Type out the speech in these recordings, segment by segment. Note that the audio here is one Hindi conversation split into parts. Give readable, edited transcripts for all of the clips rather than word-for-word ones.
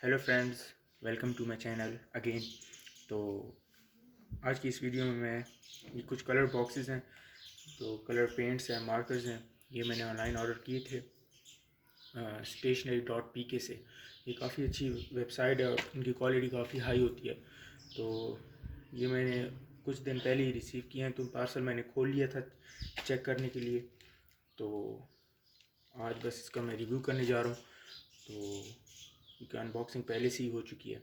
Hello friends, welcome to my channel again. तो आज की इस वीडियो में मैं ये कुछ कलर बॉक्सेस हैं, तो कलर पेंट्स हैं, मार्कर्स हैं। ये मैंने ऑनलाइन ऑर्डर किए थे stationery.pk से। ये काफ़ी अच्छी वेबसाइट है और इनकी क्वालिटी काफ़ी हाई होती है। तो ये मैंने कुछ दिन पहले ही रिसीव किए हैं, तो पार्सल मैंने खोल लिया था चेक करने के लिए। तो आज बस इसका मैं रिव्यू करने जा रहा हूँ। तो इनकी अनबॉक्सिंग पहले से ही हो चुकी है,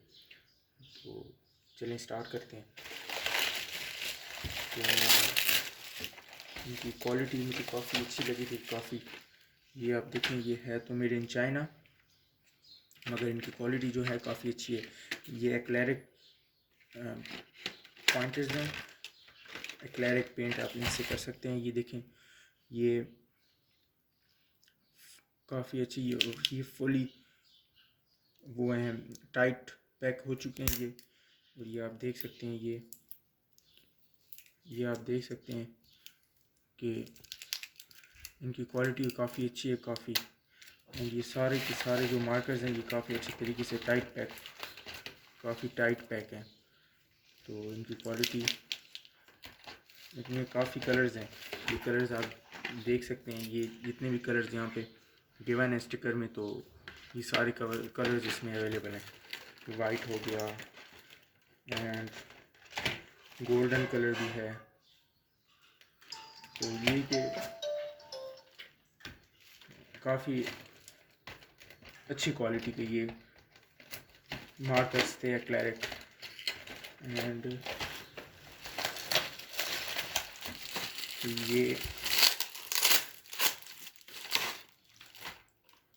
तो चलें स्टार्ट करते हैं। तो इनकी क्वालिटी मुझे काफ़ी अच्छी लगी थी, काफ़ी। ये आप देखें, ये है तो मेड इन चाइना, मगर इनकी क्वालिटी जो है काफ़ी अच्छी है। ये एक्लेरिक पॉइंटर्स हैं, एक्लेरिक पेंट आप इनसे कर सकते हैं। ये देखें, ये काफ़ी अच्छी, ये फुली वो हैं, टाइट पैक हो चुके हैं ये। और ये आप देख सकते हैं, ये आप देख सकते हैं कि इनकी क्वालिटी काफ़ी अच्छी है, काफ़ी। एंड ये सारे के सारे जो मार्कर्स हैं, ये काफ़ी अच्छे तरीके से काफ़ी टाइट पैक हैं। तो इनकी क्वालिटी, इसमें काफ़ी कलर्स हैं। ये कलर्स आप देख सकते हैं, ये जितने भी कलर्स यहाँ पे गिवन है स्टिकर में, तो ये सारे कलर्स इसमें अवेलेबल हैं। वाइट हो गया एंड गोल्डन कलर भी है। तो ये कि काफ़ी अच्छी क्वालिटी के ये मार्कर्स थे एक्लेरिक। एंड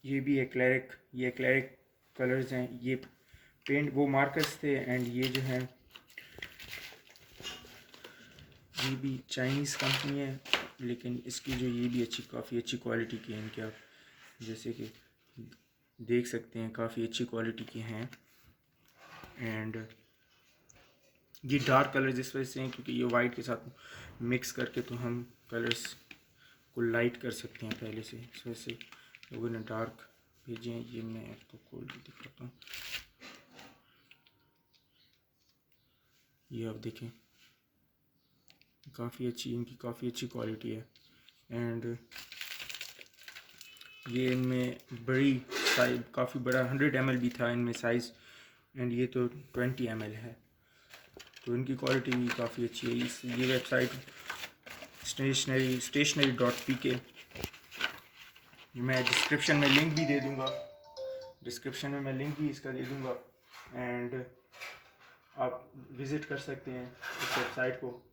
ये भी एक्लेरिक, ये एक्लेरिक कलर्स हैं। ये पेंट वो मार्कर्स थे। एंड ये जो है, ये भी चाइनीज़ कंपनी है, लेकिन इसकी जो ये भी काफ़ी अच्छी क्वालिटी की है। इनके आप जैसे कि देख सकते हैं, काफ़ी अच्छी क्वालिटी की हैं। एंड ये डार्क कलर्स इस वजह से हैं क्योंकि ये वाइट के साथ मिक्स करके तो हम कलर्स को लाइट कर सकते हैं पहले से। इस वजह से लोगों ने डार्क भेजे हैं। ये मैं आपको खोल के दिखाता हूँ। ये आप देखें, काफ़ी अच्छी, इनकी काफ़ी अच्छी क्वालिटी है। एंड ये इनमें बड़ी साइज, काफ़ी बड़ा 100 ml भी था इनमें साइज़, एंड ये तो 20 ml है। तो इनकी क्वालिटी भी काफ़ी अच्छी है। ये वेबसाइट stationery.pk, मैं डिस्क्रिप्शन में लिंक भी दे दूँगा, इसका दे दूँगा। एंड आप विज़िट कर सकते हैं इस वेबसाइट को।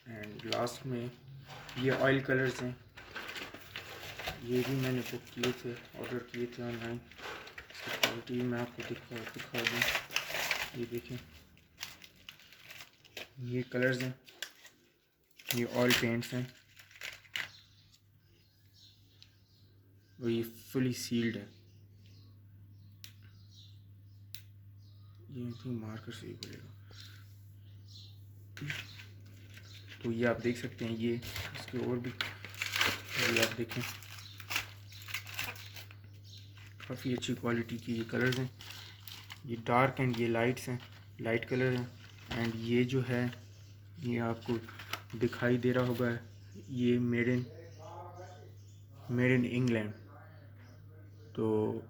एंड लास्ट में ये ऑयल कलर्स हैं, ये भी मैंने बुक किए थे, ऑर्डर किए थे ऑनलाइन। इसकी क्वालिटी मैं आपको दिखा दूँ। ये देखें, ये कलर्स हैं, ये ऑयल पेंट्स हैं और ये फुली सील्ड है। ये मार्कर से ही बोलेगा। तो ये आप देख सकते हैं, ये इसके और भी, ये आप देखें, काफ़ी अच्छी क्वालिटी की ये कलर्स हैं। ये डार्क एंड ये लाइट्स हैं, लाइट कलर हैं। एंड ये जो है, ये आपको दिखाई दे रहा होगा, ये मेड इन इंग्लैंड। तो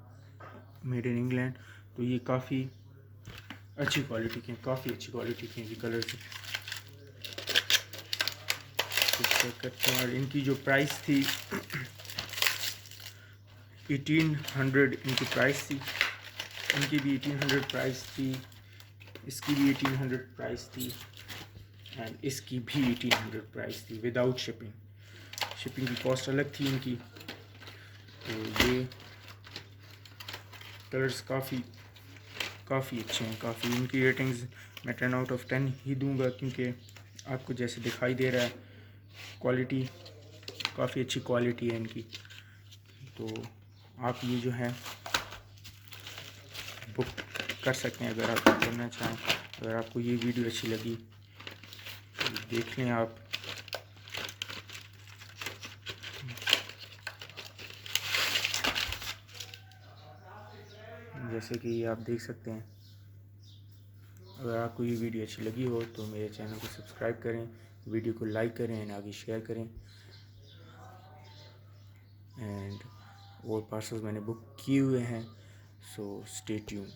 मेड इन इंग्लैंड, तो ये काफ़ी अच्छी क्वालिटी के हैं, काफ़ी अच्छी क्वालिटी के हैं ये कलर्स। तो चेक करते हैं। और इनकी जो प्राइस थी 1800 इनकी प्राइस थी। इनकी भी 1800 प्राइस थी, इसकी भी 1800 प्राइस थी, एंड इसकी भी 1800 प्राइस थी विदाउट शिपिंग। शिपिंग की कॉस्ट अलग थी इनकी। तो ये कलर्स काफ़ी अच्छे हैं, काफ़ी। इनकी रेटिंग्स मैं 10 आउट ऑफ 10 ही दूंगा, क्योंकि आपको जैसे दिखाई दे रहा है, क्वालिटी काफ़ी अच्छी क्वालिटी है इनकी। तो आप ये जो है बुक कर सकते हैं अगर आप करना चाहें। अगर आपको ये वीडियो अच्छी लगी तो देख लें आप। जैसे कि आप देख सकते हैं। अगर आपको ये वीडियो अच्छी लगी हो तो मेरे चैनल को सब्सक्राइब करें, वीडियो को लाइक करें एंड आगे शेयर करें। एंड और पार्सल्स मैंने बुक किए हुए हैं, सो स्टे ट्यून।